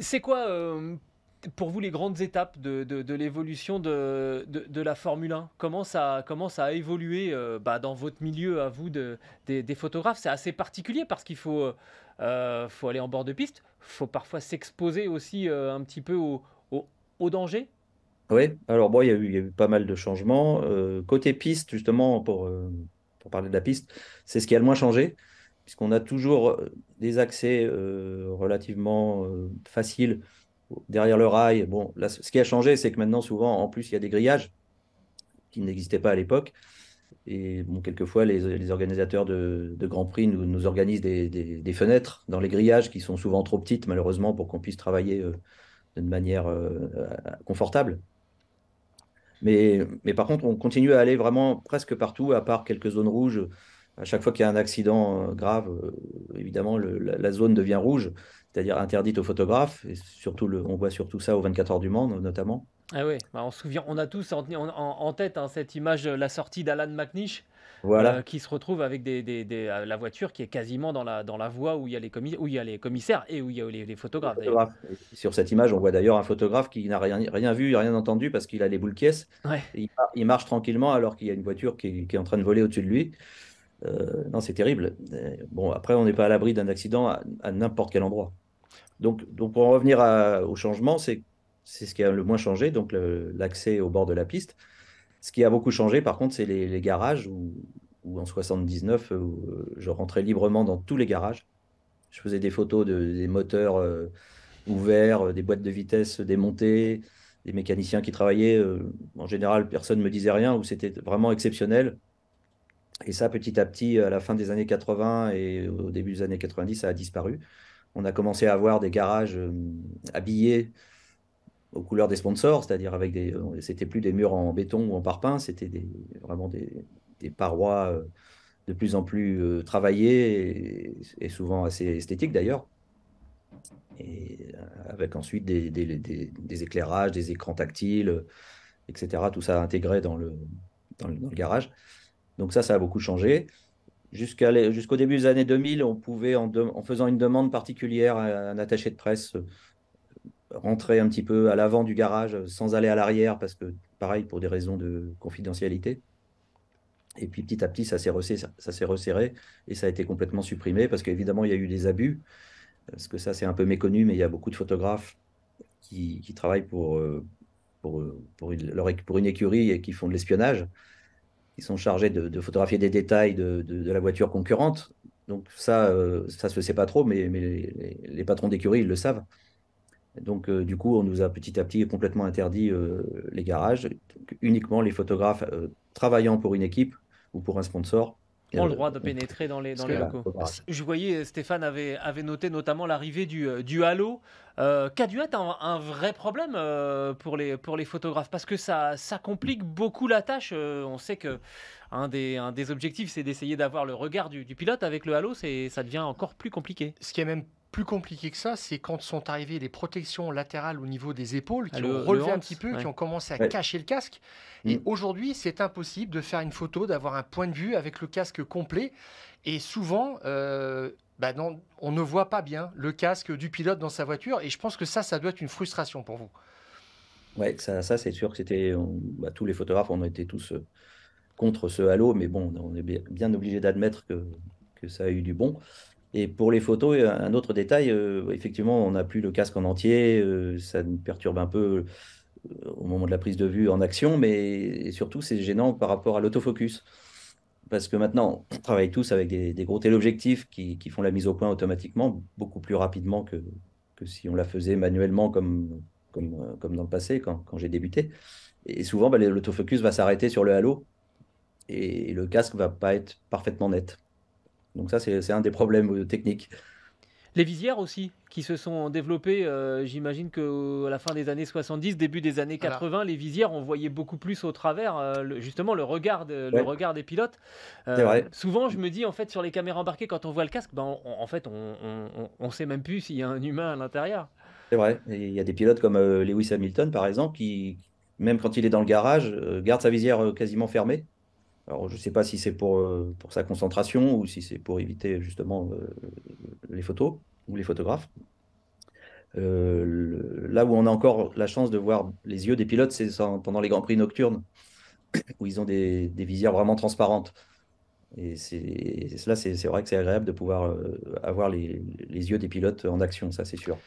C'est quoi, pour vous, les grandes étapes de l'évolution de la Formule 1? Comment ça a évolué, dans votre milieu à vous des photographes? C'est assez particulier parce qu'il faut aller en bord de piste, faut parfois s'exposer aussi, un petit peu au danger? Oui, alors bon, il y a eu pas mal de changements. Côté piste, justement, pour parler de la piste, c'est ce qui a le moins changé, puisqu'on a toujours des accès relativement faciles derrière le rail. Bon, là, ce qui a changé, c'est que maintenant, souvent, en plus, il y a des grillages qui n'existaient pas à l'époque. Et bon, quelquefois, les organisateurs de Grand Prix nous organisent des fenêtres dans les grillages qui sont souvent trop petites, malheureusement, pour qu'on puisse travailler d'une manière confortable. Mais par contre, on continue à aller vraiment presque partout, à part quelques zones rouges. À chaque fois qu'il y a un accident grave, évidemment, la zone devient rouge, c'est-à-dire interdite aux photographes. Et surtout, on voit surtout ça aux 24 heures du Mans, notamment. Ah ouais, on se souvient, on a tous en tête, hein, cette image de la sortie d'Alan McNish, Voilà. qui se retrouve avec la voiture qui est quasiment dans la voie où il y a les commissaires et où il y a les Les photographes d'ailleurs. photographes. Et sur cette image, on voit d'ailleurs un photographe qui n'a rien vu, rien entendu parce qu'il a les boules caisses. Ouais. Et il marche tranquillement alors qu'il y a une voiture qui est en train de voler au-dessus de lui. Non, c'est terrible. Bon, après, on n'est pas à l'abri d'un accident à n'importe quel endroit. Donc pour en revenir au changement, c'est ce qui a le moins changé, donc l'accès au bord de la piste. Ce qui a beaucoup changé, par contre, c'est les garages où en 79, je rentrais librement dans tous les garages. Je faisais des photos des moteurs ouverts, des boîtes de vitesse démontées, des mécaniciens qui travaillaient. En général, personne ne me disait rien, ou c'était vraiment exceptionnel. Et ça, petit à petit, à la fin des années 80 et au début des années 90, ça a disparu. On a commencé à avoir des garages habillés aux couleurs des sponsors, c'est-à-dire avec c'était plus des murs en béton ou en parpaing, c'était vraiment des parois de plus en plus travaillées et souvent assez esthétiques d'ailleurs, et avec ensuite des éclairages, des écrans tactiles, etc. Tout ça intégré dans le garage. Donc ça a beaucoup changé. Jusqu'au début des années 2000, on pouvait, en faisant une demande particulière à un attaché de presse, rentrer un petit peu à l'avant du garage sans aller à l'arrière, parce que, pareil, pour des raisons de confidentialité. Et puis petit à petit, ça s'est resserré et ça a été complètement supprimé parce qu'évidemment, il y a eu des abus. Parce que ça, c'est un peu méconnu, mais il y a beaucoup de photographes qui travaillent pour une écurie et qui font de l'espionnage, qui sont chargés de photographier des détails de la voiture concurrente. Donc ça se sait pas trop, mais les patrons d'écurie, ils le savent. Donc, du coup, on nous a petit à petit complètement interdit les garages. Donc, uniquement les photographes travaillant pour une équipe ou pour un sponsor. Ont le euh, droit de ont- pénétrer dans les, Parce dans les que voilà, locaux. au garage. Je voyais, Stéphane avait noté notamment l'arrivée du Halo, qui a dû être un vrai problème, pour les photographes, parce que ça complique beaucoup la tâche. On sait que un des objectifs, c'est d'essayer d'avoir le regard du pilote. Avec le Halo, ça devient encore plus compliqué. ce qui est même plus compliqué que ça, c'est quand sont arrivées les protections latérales au niveau des épaules Ah, qui ont le relevé un Hans, petit peu, qui ouais. ont commencé à Ouais. cacher le casque. Et Mm. aujourd'hui, c'est impossible de faire une photo, d'avoir un point de vue avec le casque complet. Et souvent, on ne voit pas bien le casque du pilote dans sa voiture. Et je pense que ça doit être une frustration pour vous. Ouais, ça c'est sûr que tous les photographes, on était tous contre ce halo, mais bon, on est bien obligé d'admettre que ça a eu du bon. Et pour les photos, un autre détail, effectivement, on n'a plus le casque en entier, ça nous perturbe un peu au moment de la prise de vue en action, mais et surtout, c'est gênant par rapport à l'autofocus. Parce que maintenant, on travaille tous avec des gros téléobjectifs qui font la mise au point automatiquement, beaucoup plus rapidement que si on la faisait manuellement comme dans le passé, quand j'ai débuté. Et souvent, bah, l'autofocus va s'arrêter sur le halo et le casque va pas être parfaitement net. Donc ça, c'est un des problèmes techniques. Les visières aussi, qui se sont développées, j'imagine qu'à la fin des années 70, début des années Voilà. 80, les visières, on voyait beaucoup plus au travers, justement le regard, le Ouais, regard des pilotes. c'est vrai. Souvent, je me dis, en fait, sur les caméras embarquées, quand on voit le casque, en fait, on sait même plus s'il y a un humain à l'intérieur. C'est vrai. Et il y a des pilotes comme Lewis Hamilton, par exemple, qui, même quand il est dans le garage, garde sa visière quasiment fermée. Alors, je ne sais pas si c'est pour sa concentration ou si c'est pour éviter justement les photos ou les photographes. Là où on a encore la chance de voir les yeux des pilotes, c'est pendant les Grands Prix nocturnes, où ils ont des visières vraiment transparentes. Et là, c'est vrai que c'est agréable de pouvoir avoir les yeux des pilotes en action, ça c'est sûr.